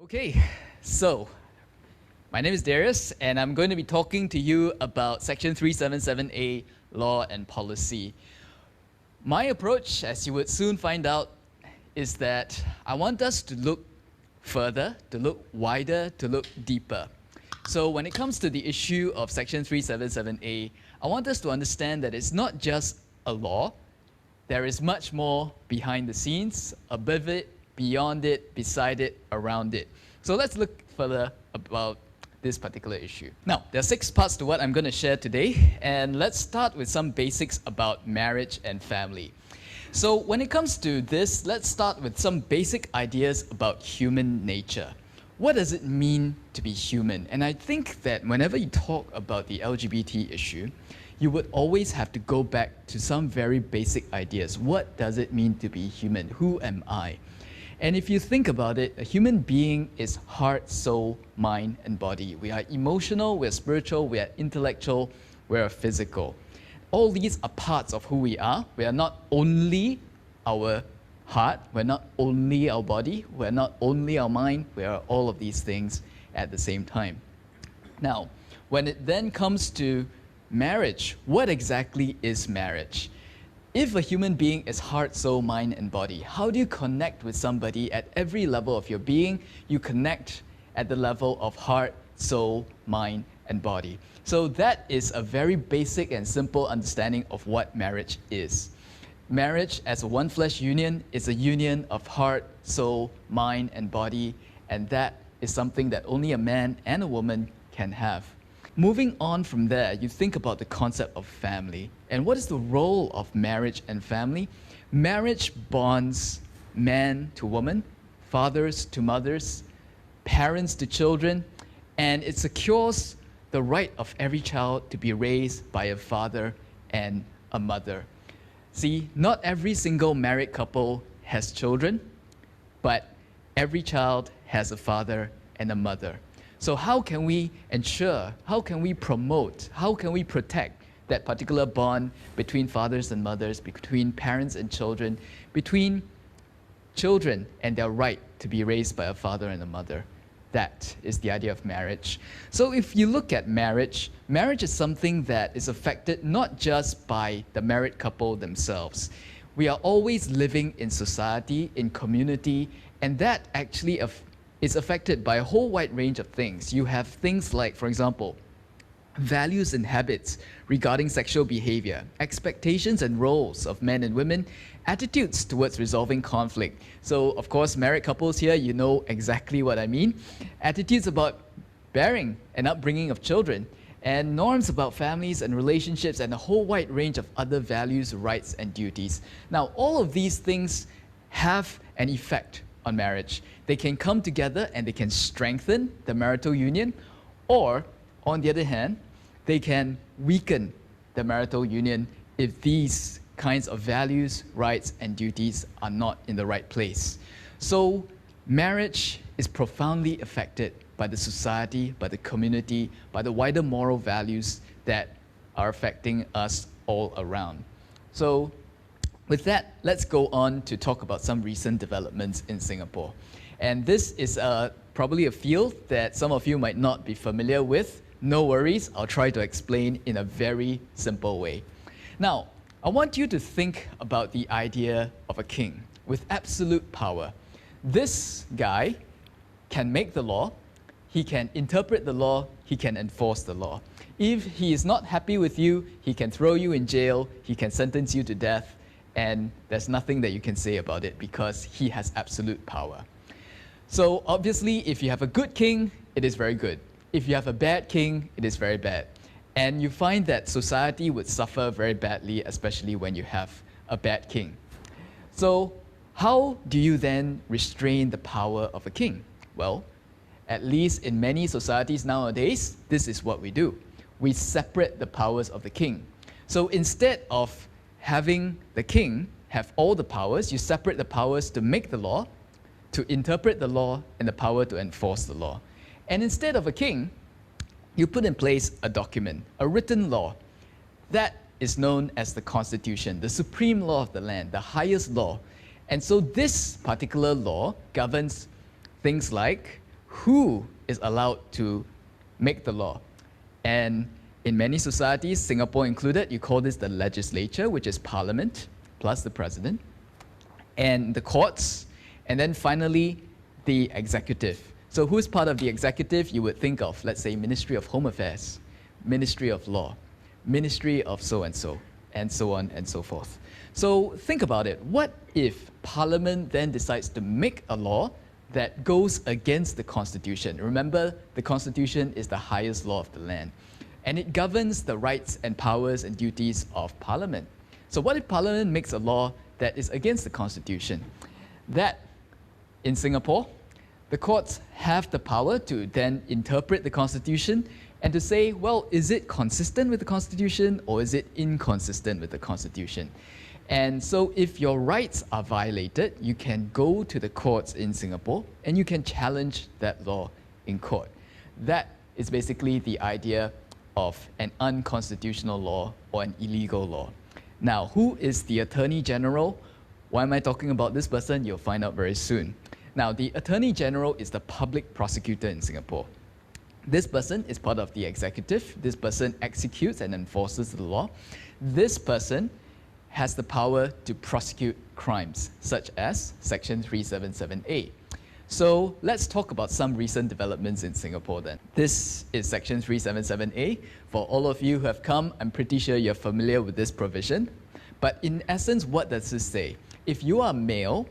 Okay, so my name is Darius, and I'm going to be talking to you about Section 377A Law and Policy. My approach, as you would soon find out, is that I want us to look further, to look wider, to look deeper. So when it comes to the issue of Section 377A, I want us to understand that it's not just a law. There is much more behind the scenes, above it, beyond it, beside it, around it. So let's look further about this particular issue. Now, there are 6 parts to what I'm going to share today, and let's start with some basics about marriage and family. So when it comes to this, let's start with some basic ideas about human nature. What does it mean to be human? And I think that whenever you talk about the LGBT issue, you would always have to go back to some very basic ideas. What does it mean to be human? Who am I? And if you think about it, a human being is heart, soul, mind, and body. We are emotional, we're spiritual, we are intellectual, we're physical. All these are parts of who we are. We are not only our heart, we're not only our body, we're not only our mind, we are all of these things at the same time. Now, when it then comes to marriage, what exactly is marriage? If a human being is heart, soul, mind, and body, how do you connect with somebody at every level of your being? You connect at the level of heart, soul, mind, and body. So that is a very basic and simple understanding of what marriage is. Marriage as a one-flesh union is a union of heart, soul, mind, and body, and that is something that only a man and a woman can have. Moving on from there, you think about the concept of family. And what is the role of marriage and family? Marriage bonds man to woman, fathers to mothers, parents to children, and it secures the right of every child to be raised by a father and a mother. See, not every single married couple has children, but every child has a father and a mother. So how can we ensure, how can we promote, how can we protect that particular bond between fathers and mothers, between parents and children, between children and their right to be raised by a father and a mother? That is the idea of marriage. So if you look at marriage, marriage is something that is affected not just by the married couple themselves. We are always living in society, in community, and that actually is affected by a whole wide range of things. You have things like, for example, values and habits regarding sexual behavior, expectations and roles of men and women, attitudes towards resolving conflict. So, of course, married couples here, you know exactly what I mean. Attitudes about bearing and upbringing of children, and norms about families and relationships, and a whole wide range of other values, rights, and duties. Now, all of these things have an effect on marriage. They can come together and they can strengthen the marital union, or on the other hand, they can weaken the marital union if these kinds of values, rights, and duties are not in the right place. So marriage is profoundly affected by the society, by the community, by the wider moral values that are affecting us all around. So with that, let's go on to talk about some recent developments in Singapore. And this is probably a field that some of you might not be familiar with. No worries, I'll try to explain in a very simple way. Now, I want you to think about the idea of a king with absolute power. This guy can make the law, he can interpret the law, he can enforce the law. If he is not happy with you, he can throw you in jail, he can sentence you to death, and there's nothing that you can say about it because he has absolute power. So obviously, if you have a good king, it is very good. If you have a bad king, it is very bad. And you find that society would suffer very badly, especially when you have a bad king. So how do you then restrain the power of a king? Well, at least in many societies nowadays, this is what we do. We separate the powers of the king. So instead of having the king have all the powers, you separate the powers to make the law, to interpret the law, and the power to enforce the law. And instead of a king, you put in place a document, a written law. That is known as the Constitution, the supreme law of the land, the highest law. And so this particular law governs things like who is allowed to make the law. And in many societies, Singapore included, you call this the legislature, which is parliament plus the president, and the courts, and then finally the executive. So who's part of the executive? You would think of, let's say, Ministry of Home Affairs, Ministry of Law, Ministry of so-and-so, and so on and so forth. So think about it. What if Parliament then decides to make a law that goes against the Constitution? Remember, the Constitution is the highest law of the land, and it governs the rights and powers and duties of Parliament. So what if Parliament makes a law that is against the Constitution? That, in Singapore, the courts have the power to then interpret the Constitution and to say, well, is it consistent with the Constitution or is it inconsistent with the Constitution? And so if your rights are violated, you can go to the courts in Singapore and you can challenge that law in court. That is basically the idea of an unconstitutional law or an illegal law. Now, who is the Attorney General? Why am I talking about this person? You'll find out very soon. Now, the Attorney General is the public prosecutor in Singapore. This person is part of the executive. This person executes and enforces the law. This person has the power to prosecute crimes, such as Section 377A. So let's talk about some recent developments in Singapore then. This is Section 377A. For all of you who have come, I'm pretty sure you're familiar with this provision. But in essence, what does this say? If you are male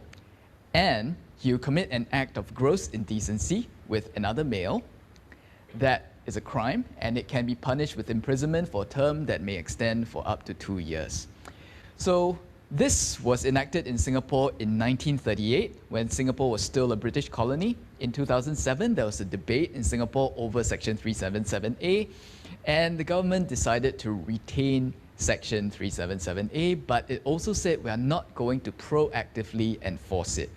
and you commit an act of gross indecency with another male, that is a crime, and it can be punished with imprisonment for a term that may extend for up to 2 years. So this was enacted in Singapore in 1938, when Singapore was still a British colony. In 2007, there was a debate in Singapore over Section 377A, and the government decided to retain Section 377A, but it also said we are not going to proactively enforce it.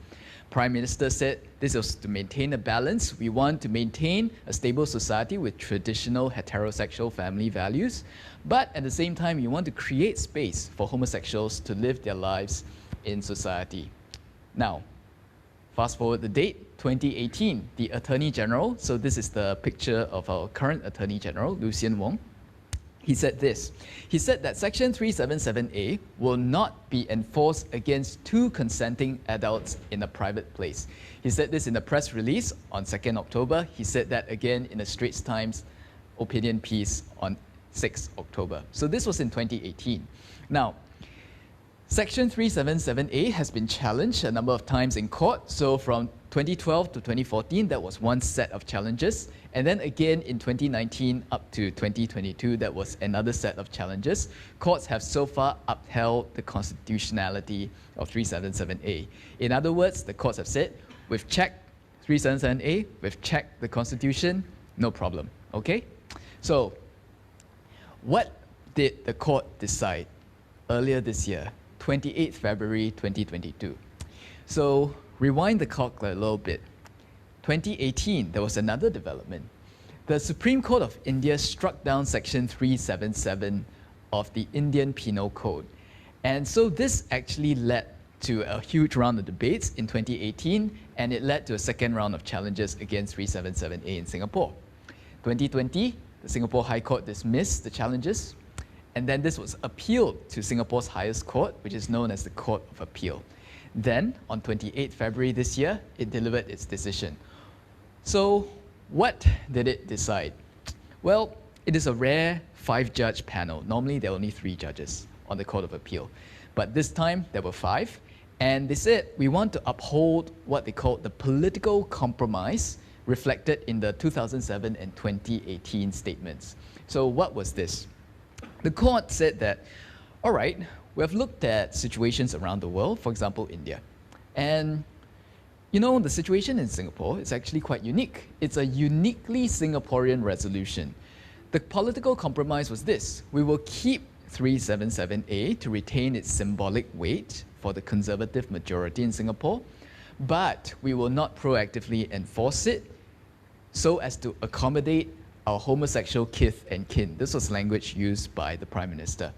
Prime Minister said this was to maintain a balance. We want to maintain a stable society with traditional heterosexual family values, but at the same time, you want to create space for homosexuals to live their lives in society. Now, fast forward the date, 2018, the Attorney General, so this is the picture of our current Attorney General, Lucien Wong. He said this. He said that Section 377A will not be enforced against two consenting adults in a private place. He said this in a press release on 2nd October. He said that again in a Straits Times opinion piece on 6th October. So this was in 2018. Now, Section 377A has been challenged a number of times in court. So from 2012 to 2014, that was one set of challenges. And then again in 2019 up to 2022, that was another set of challenges. Courts have so far upheld the constitutionality of 377A. In other words, the courts have said, we've checked 377A, we've checked the Constitution, no problem, okay? So, what did the court decide earlier this year, 28th February 2022? So, rewind the clock a little bit. 2018, there was another development. The Supreme Court of India struck down Section 377 of the Indian Penal Code. And so this actually led to a huge round of debates in 2018, and it led to a second round of challenges against 377A in Singapore. 2020, the Singapore High Court dismissed the challenges, and then this was appealed to Singapore's highest court, which is known as the Court of Appeal. Then, on 28th February this year, it delivered its decision. So, what did it decide? Well, it is a rare 5-judge panel. Normally, there are only 3 judges on the Court of Appeal. But this time, there were 5. And they said, we want to uphold what they called the political compromise reflected in the 2007 and 2018 statements. So what was this? The court said that, all right, we have looked at situations around the world, for example, India. And you know, the situation in Singapore is actually quite unique. It's a uniquely Singaporean resolution. The political compromise was this. We will keep 377A to retain its symbolic weight for the conservative majority in Singapore, but we will not proactively enforce it so as to accommodate our homosexual kith and kin. This was language used by the Prime Minister.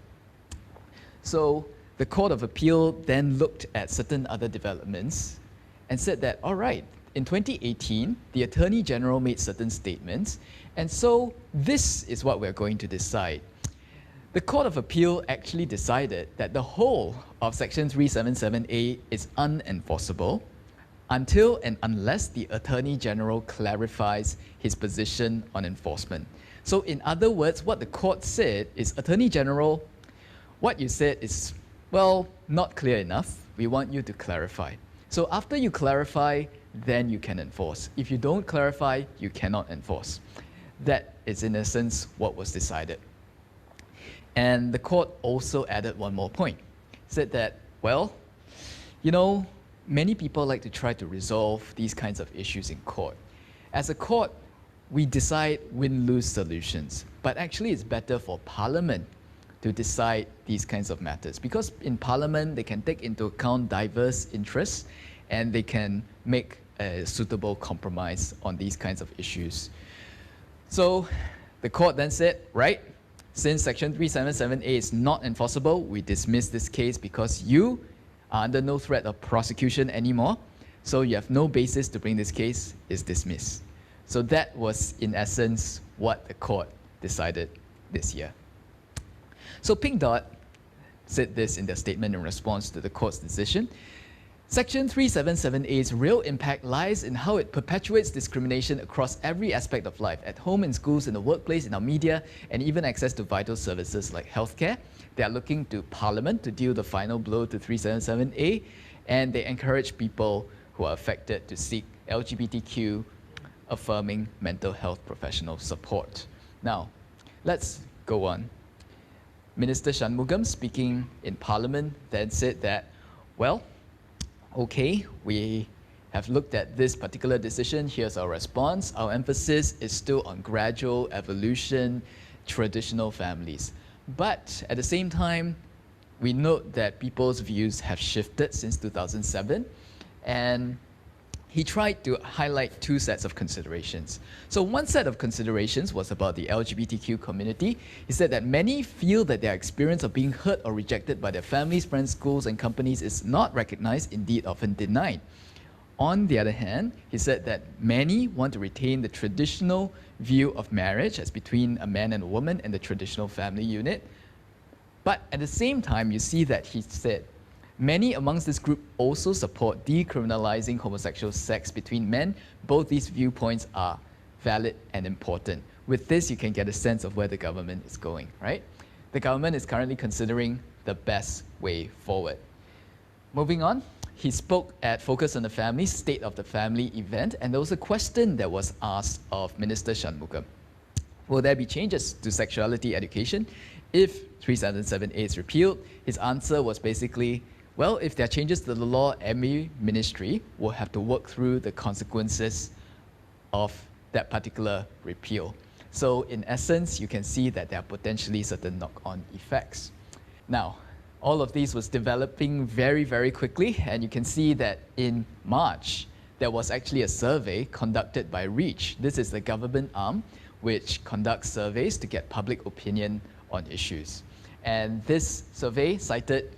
So the Court of Appeal then looked at certain other developments and said that, all right, in 2018, the Attorney General made certain statements, and so this is what we're going to decide. The Court of Appeal actually decided that the whole of Section 377A is unenforceable until and unless the Attorney General clarifies his position on enforcement. So in other words, what the court said is, Attorney General, what you said is, well, not clear enough. We want you to clarify. So after you clarify, then you can enforce. If you don't clarify, you cannot enforce. That is in essence what was decided. And the court also added one more point. Said that, well, you know, many people like to try to resolve these kinds of issues in court. As a court, we decide win-lose solutions, but actually it's better for Parliament to decide these kinds of matters, because in Parliament they can take into account diverse interests and they can make a suitable compromise on these kinds of issues. So the court then said, right, since Section 377A is not enforceable, we dismiss this case because you are under no threat of prosecution anymore, so you have no basis to bring this case, is dismissed. So that was, in essence, what the court decided this year. So Pink Dot said this in their statement in response to the court's decision. Section 377A's real impact lies in how it perpetuates discrimination across every aspect of life, at home, in schools, in the workplace, in our media, and even access to vital services like healthcare. They are looking to Parliament to deal the final blow to 377A, and they encourage people who are affected to seek LGBTQ affirming mental health professional support. Now, let's go on. Minister Shanmugam, speaking in Parliament, then said that, well, okay, we have looked at this particular decision. Here's our response. Our emphasis is still on gradual evolution, traditional families. But at the same time, we note that people's views have shifted since 2007, and he tried to highlight two sets of considerations. So one set of considerations was about the LGBTQ community. He said that many feel that their experience of being hurt or rejected by their families, friends, schools, and companies is not recognized, indeed often denied. On the other hand, he said that many want to retain the traditional view of marriage as between a man and a woman and the traditional family unit. But at the same time, you see that he said, many amongst this group also support decriminalizing homosexual sex between men. Both these viewpoints are valid and important. With this, you can get a sense of where the government is going, right? The government is currently considering the best way forward. Moving on, he spoke at Focus on the Family, State of the Family event, and there was a question that was asked of Minister Shanmugam. Will there be changes to sexuality education if 377A is repealed? His answer was basically, well, if there are changes to the law, every ministry will have to work through the consequences of that particular repeal. So in essence, you can see that there are potentially certain knock-on effects. Now, all of these was developing very, very quickly, and you can see that in March, there was actually a survey conducted by REACH. This is the government arm which conducts surveys to get public opinion on issues. And this survey cited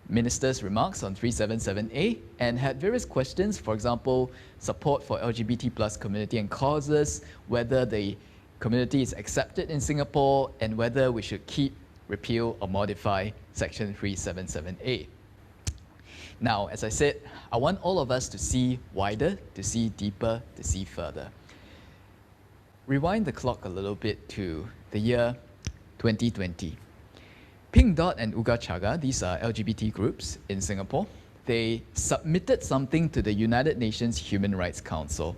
Minister's remarks on 377A and had various questions, for example, support for LGBT plus community and causes, whether the community is accepted in Singapore, and whether we should keep, repeal, or modify Section 377A. Now, as I said, I want all of us to see wider, to see deeper, to see further. Rewind the clock a little bit to the year 2020. Pink Dot and Uga Chaga, these are LGBT groups in Singapore, they submitted something to the United Nations Human Rights Council,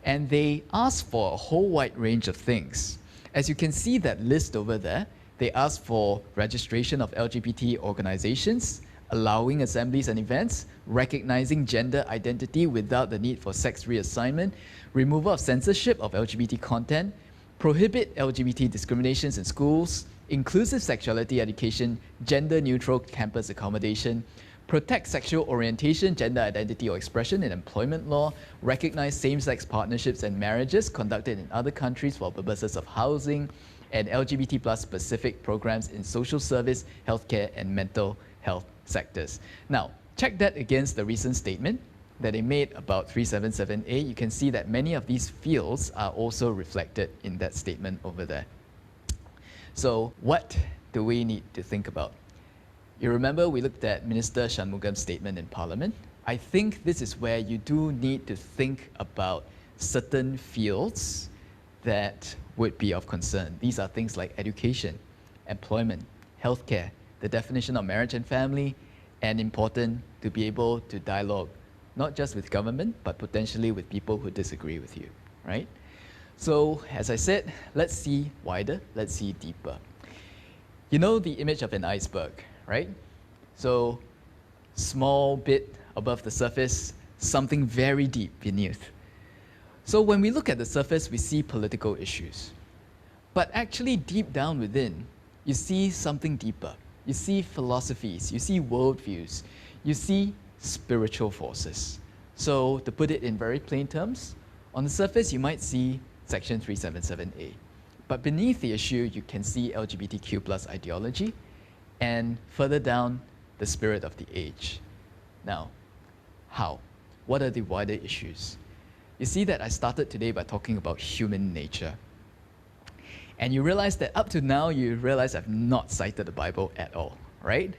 and they asked for a whole wide range of things. As you can see that list over there, they asked for registration of LGBT organizations, allowing assemblies and events, recognizing gender identity without the need for sex reassignment, removal of censorship of LGBT content, prohibit LGBT discriminations in schools, inclusive sexuality education, gender-neutral campus accommodation, protect sexual orientation, gender identity or expression in employment law, recognize same-sex partnerships and marriages conducted in other countries for purposes of housing, and LGBT plus specific programs in social service, healthcare, and mental health sectors. Now, check that against the recent statement that they made about 377A, you can see that many of these fields are also reflected in that statement over there. So what do we need to think about? You remember we looked at Minister Shanmugam's statement in Parliament? I think this is where you do need to think about certain fields that would be of concern. These are things like education, employment, healthcare, the definition of marriage and family, and important to be able to dialogue, not just with government, but potentially with people who disagree with you, right? So, as I said, let's see wider, let's see deeper. You know the image of an iceberg, right? So, small bit above the surface, something very deep beneath. So when we look at the surface, we see political issues. But actually deep down within, you see something deeper. You see philosophies, you see worldviews, you see spiritual forces. So to put it in very plain terms, on the surface you might see Section 377A. But beneath the issue, you can see LGBTQ plus ideology, and further down, the spirit of the age. Now, how? What are the wider issues? You see that I started today by talking about human nature. And you realize that up to now, you realize I've not cited the Bible at all, right?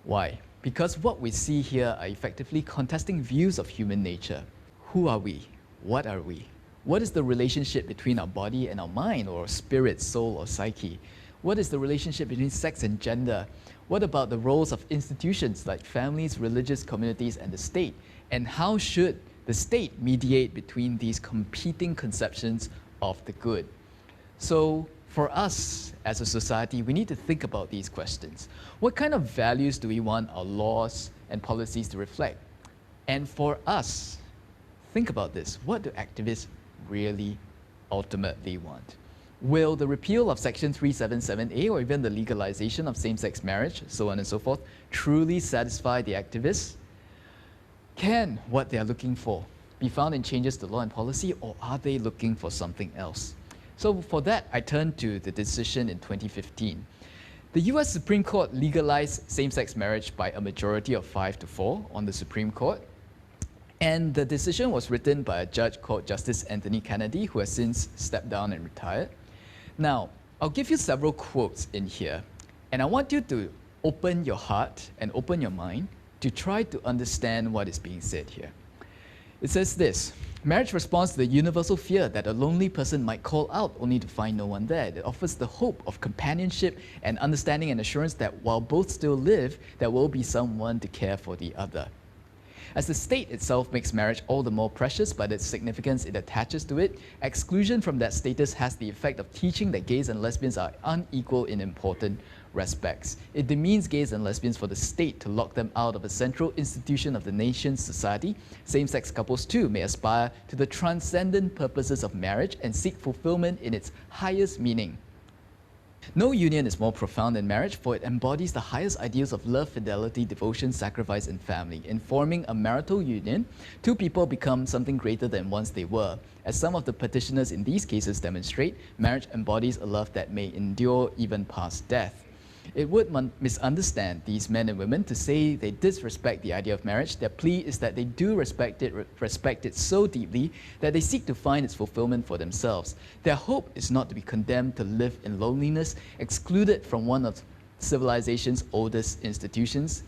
Why? Because what we see here are effectively contesting views of human nature. Who are we? What are we? What is the relationship between our body and our mind, or spirit, soul, or psyche? What is the relationship between sex and gender? What about the roles of institutions like families, religious communities, and the state? And how should the state mediate between these competing conceptions of the good? So for us as a society, we need to think about these questions. What kind of values do we want our laws and policies to reflect? And for us, think about this. What do activists really ultimately want? Will the repeal of Section 377A, or even the legalization of same-sex marriage, so on and so forth, truly satisfy the activists? Can what they are looking for be found in changes to law and policy, or are they looking for something else? So for that, I turn to the decision in 2015. The US Supreme Court legalized same-sex marriage by a majority of 5-4 on the Supreme Court. And the decision was written by a judge called Justice Anthony Kennedy, who has since stepped down and retired. Now, I'll give you several quotes in here, and I want you to open your heart and open your mind to try to understand what is being said here. It says this: marriage responds to the universal fear that a lonely person might call out only to find no one there. It offers the hope of companionship and understanding and assurance that while both still live, there will be someone to care for the other. As the state itself makes marriage all the more precious by the significance it attaches to it, exclusion from that status has the effect of teaching that gays and lesbians are unequal in important respects. It demeans gays and lesbians for the state to lock them out of a central institution of the nation's society. Same-sex couples too may aspire to the transcendent purposes of marriage and seek fulfillment in its highest meaning. No union is more profound than marriage, for it embodies the highest ideals of love, fidelity, devotion, sacrifice, and family. In forming a marital union, two people become something greater than once they were. As some of the petitioners in these cases demonstrate, marriage embodies a love that may endure even past death. It would misunderstand these men and women to say they disrespect the idea of marriage. Their plea is that they do respect it so deeply that they seek to find its fulfillment for themselves. Their hope is not to be condemned to live in loneliness, excluded from one of civilization's oldest institutions.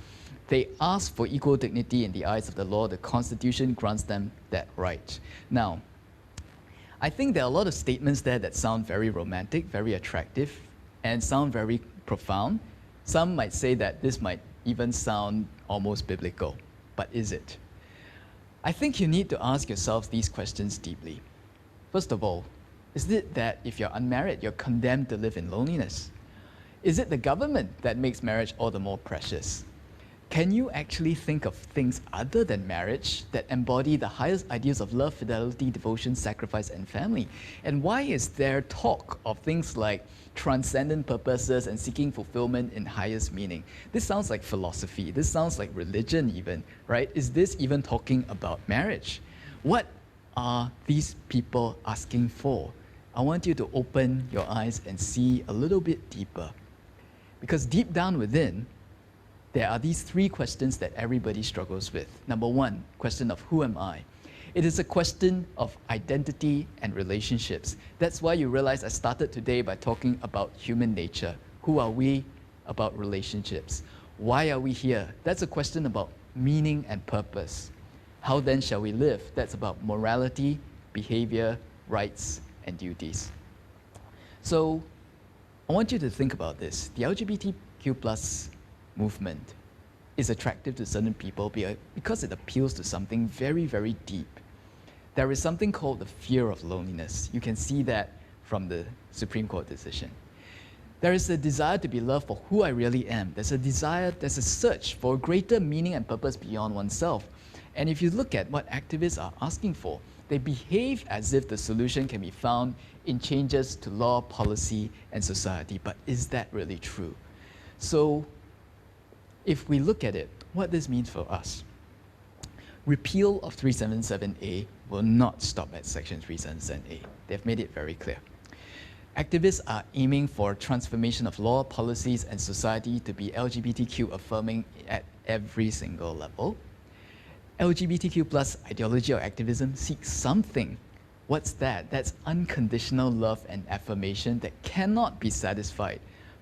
They ask for equal dignity in the eyes of the law. The Constitution grants them that right. Now, I think there are a lot of statements there that sound very romantic, very attractive, and sound very profound. Some might say that this might even sound almost biblical, but is it? I think you need to ask yourselves these questions deeply. First of all, is it that if you're unmarried, you're condemned to live in loneliness? Is it the government that makes marriage all the more precious? Can you actually think of things other than marriage that embody the highest ideals of love, fidelity, devotion, sacrifice, and family? And why is there talk of things like transcendent purposes and seeking fulfillment in highest meaning? This sounds like philosophy. This sounds like religion even, right? Is this even talking about marriage? What are these people asking for? I want you to open your eyes and see a little bit deeper. Because deep down within, there are these three questions that everybody struggles with. Number one, question of who am I? It is a question of identity and relationships. That's why you realize I started today by talking about human nature. Who are we? About relationships. Why are we here? That's a question about meaning and purpose. How then shall we live? That's about morality, behavior, rights, and duties. So I want you to think about this. The LGBTQ plus movement is attractive to certain people because it appeals to something very, very deep. There is something called the fear of loneliness. You can see that from the Supreme Court decision. There is a desire to be loved for who I really am. There's a desire, there's a search for greater meaning and purpose beyond oneself. And if you look at what activists are asking for, they behave as if the solution can be found in changes to law, policy, and society. But is that really true? So if we look at it, what this means for us, repeal of 377A will not stop at Section 377A. They've made it very clear. Activists are aiming for transformation of law, policies, and society to be LGBTQ affirming at every single level. LGBTQ plus ideology or activism seeks something. What's that? That's unconditional love and affirmation that cannot be satisfied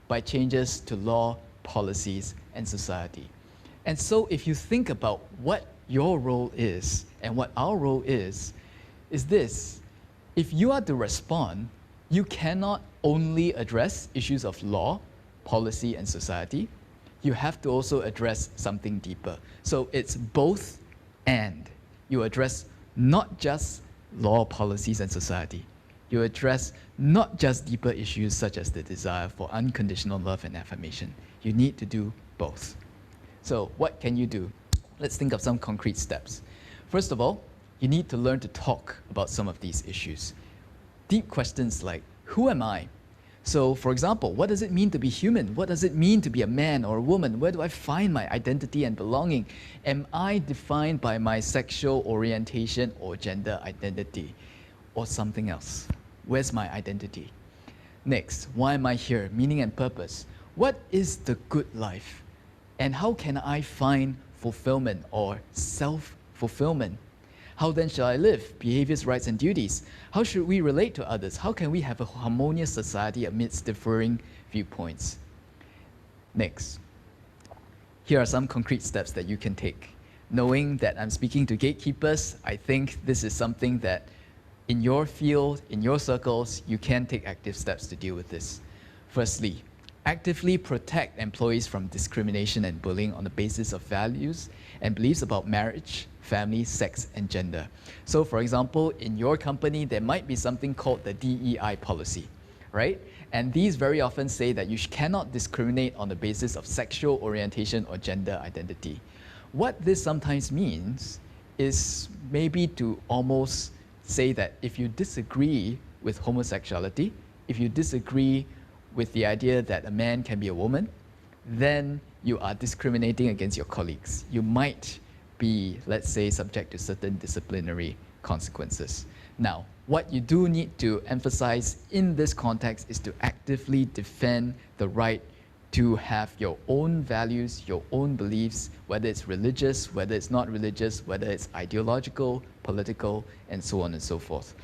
by changes to law, policies, and society. And so if you think about what your role is and what our role is this. If you are to respond, you cannot only address issues of law, policy, and society. You have to also address something deeper. So it's both and. You address not just law, policies, and society. You address not just deeper issues such as the desire for unconditional love and affirmation. You need to do both. So what can you do? Let's think of some concrete steps. First of all, you need to learn to talk about some of these issues. Deep questions like, who am I? So for example, what does it mean to be human? What does it mean to be a man or a woman? Where do I find my identity and belonging? Am I defined by my sexual orientation or gender identity or something else? Where's my identity? Next, why am I here? Meaning and purpose. What is the good life? And how can I find fulfillment or self-fulfillment? How then shall I live? Behaviors, rights, and duties. How should we relate to others? How can we have a harmonious society amidst differing viewpoints? Next, here are some concrete steps that you can take. Knowing that I'm speaking to gatekeepers, I think this is something that in your field, in your circles, you can take active steps to deal with this. Firstly, actively protect employees from discrimination and bullying on the basis of values and beliefs about marriage, family, sex, and gender. So for example, in your company, there might be something called the DEI policy, right? And these very often say that you cannot discriminate on the basis of sexual orientation or gender identity. What this sometimes means is maybe to almost say that if you disagree with homosexuality, if you disagree with the idea that a man can be a woman, then you are discriminating against your colleagues. You might be, let's say, subject to certain disciplinary consequences. Now, what you do need to emphasize in this context is to actively defend the right to have your own values, your own beliefs, whether it's religious, whether it's not religious, whether it's ideological, political, and so on and so forth.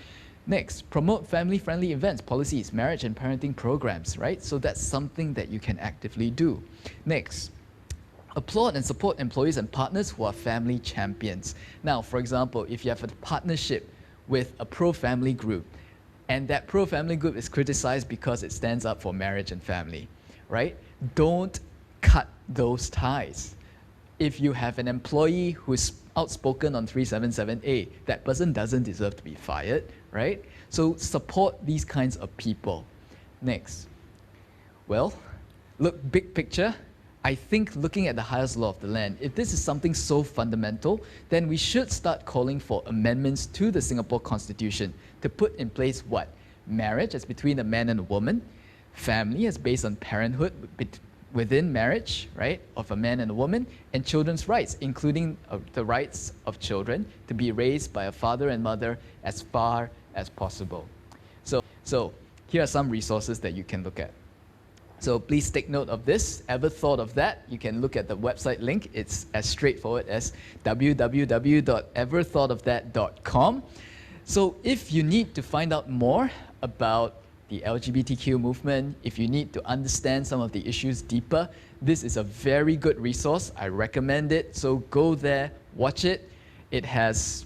Next, promote family-friendly events, policies, marriage and parenting programs, right? So that's something that you can actively do. Next, applaud and support employees and partners who are family champions. Now, for example, if you have a partnership with a pro-family group, and that pro-family group is criticized because it stands up for marriage and family, right? Don't cut those ties. If you have an employee who's outspoken on 377A, that person doesn't deserve to be fired, right? So support these kinds of people. Next. Well, look, big picture. I think looking at the highest law of the land, if this is something so fundamental, then we should start calling for amendments to the Singapore Constitution to put in place what? Marriage as between a man and a woman, family as based on parenthood within marriage, right, of a man and a woman, and children's rights, including the rights of children to be raised by a father and mother as far as possible. So here are some resources that you can look at. So please take note of this. Ever thought of that? You can look at the website link. It's as straightforward as www.everthoughtofthat.com. So if you need to find out more about the LGBTQ movement, if you need to understand some of the issues deeper, this is a very good resource. I recommend it. So go there, watch it. It has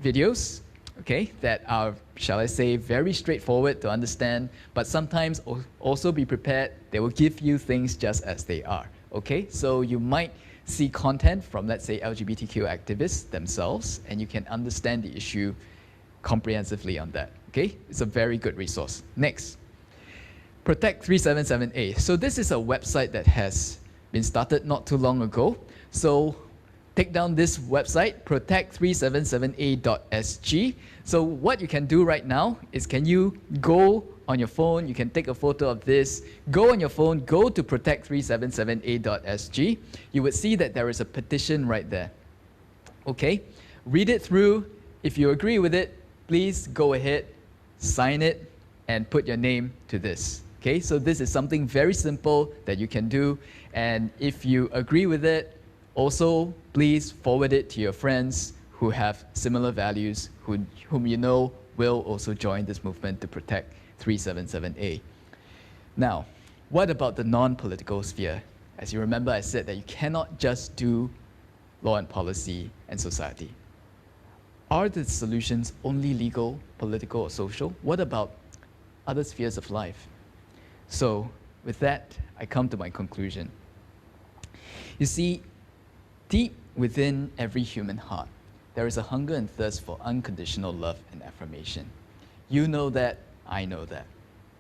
videos, okay, that are, shall I say, very straightforward to understand, but sometimes also be prepared. They will give you things just as they are, okay? So you might see content from, let's say, LGBTQ activists themselves, and you can understand the issue comprehensively on that, okay? It's a very good resource. Next, Protect 377A. So this is a website that has been started not too long ago. So take down this website, protect377a.sg. So what you can do right now is, can you go on your phone, you can take a photo of this, go on your phone, go to protect377a.sg. You would see that there is a petition right there. Okay, read it through. If you agree with it, please go ahead, sign it, and put your name to this. Okay, so this is something very simple that you can do. And if you agree with it, also, please forward it to your friends who have similar values, whom you know will also join this movement to protect 377A. Now, what about the non-political sphere? As you remember, I said that you cannot just do law and policy and society. Are the solutions only legal, political, or social? What about other spheres of life? So, with that, I come to my conclusion. You see, deep within every human heart, there is a hunger and thirst for unconditional love and affirmation. You know that, I know that.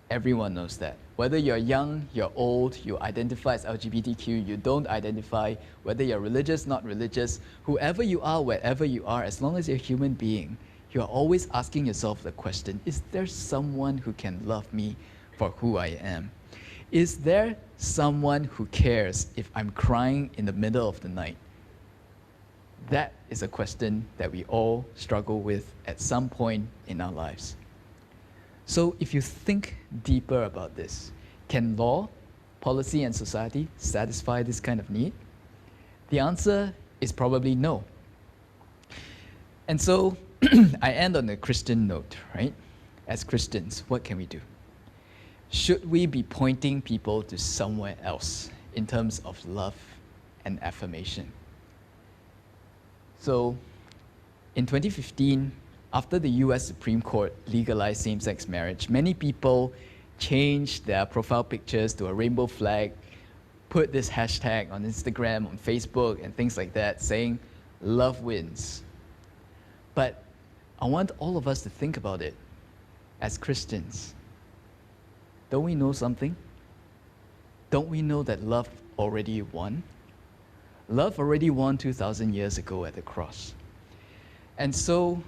Everyone knows that. Whether you're young, you're old, you identify as LGBTQ, you don't identify, whether you're religious, not religious, whoever you are, wherever you are, as long as you're a human being, you're always asking yourself the question, is there someone who can love me for who I am? Is there someone who cares if I'm crying in the middle of the night? That is a question that we all struggle with at some point in our lives. So if you think deeper about this, can law, policy, and society satisfy this kind of need? The answer is probably no. And so I end on a Christian note, right? As Christians, what can we do? Should we be pointing people to somewhere else in terms of love and affirmation? So, in 2015, after the US Supreme Court legalized same-sex marriage, many people changed their profile pictures to a rainbow flag, put this hashtag on Instagram, on Facebook, and things like that, saying, love wins. But I want all of us to think about it as Christians. Don't we know something? Don't we know that love already won? Love already won 2,000 years ago at the cross. And so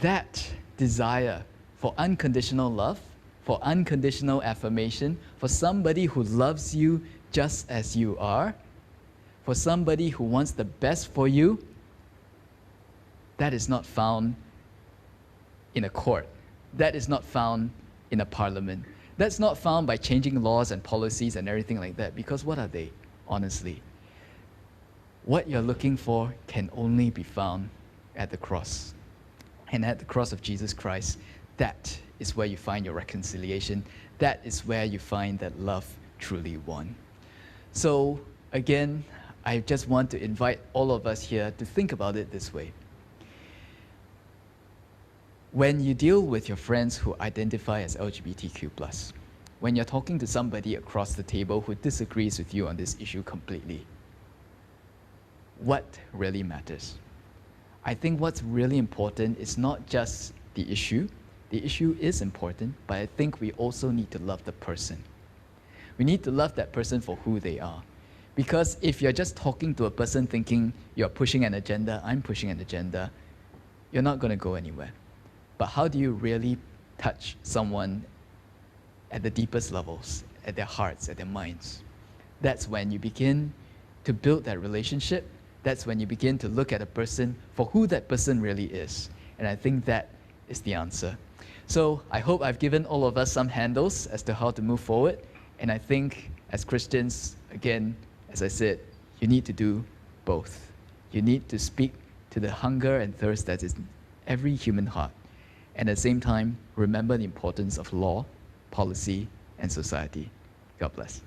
that desire for unconditional love, for unconditional affirmation, for somebody who loves you just as you are, for somebody who wants the best for you, that is not found in a court. That is not found in a parliament. That's not found by changing laws and policies and everything like that, because what are they, honestly? What you're looking for can only be found at the cross. And at the cross of Jesus Christ, that is where you find your reconciliation. That is where you find that love truly won. So again, I just want to invite all of us here to think about it this way. When you deal with your friends who identify as LGBTQ+, when you're talking to somebody across the table who disagrees with you on this issue completely, what really matters? I think what's really important is not just the issue. The issue is important, but I think we also need to love the person. We need to love that person for who they are. Because if you're just talking to a person thinking you're pushing an agenda, I'm pushing an agenda, you're not going to go anywhere. But how do you really touch someone at the deepest levels, at their hearts, at their minds? That's when you begin to build that relationship. That's when you begin to look at a person for who that person really is. And I think that is the answer. So I hope I've given all of us some handles as to how to move forward. And I think as Christians, again, as I said, you need to do both. You need to speak to the hunger and thirst that is in every human heart. And at the same time, remember the importance of law, policy, and society. God bless.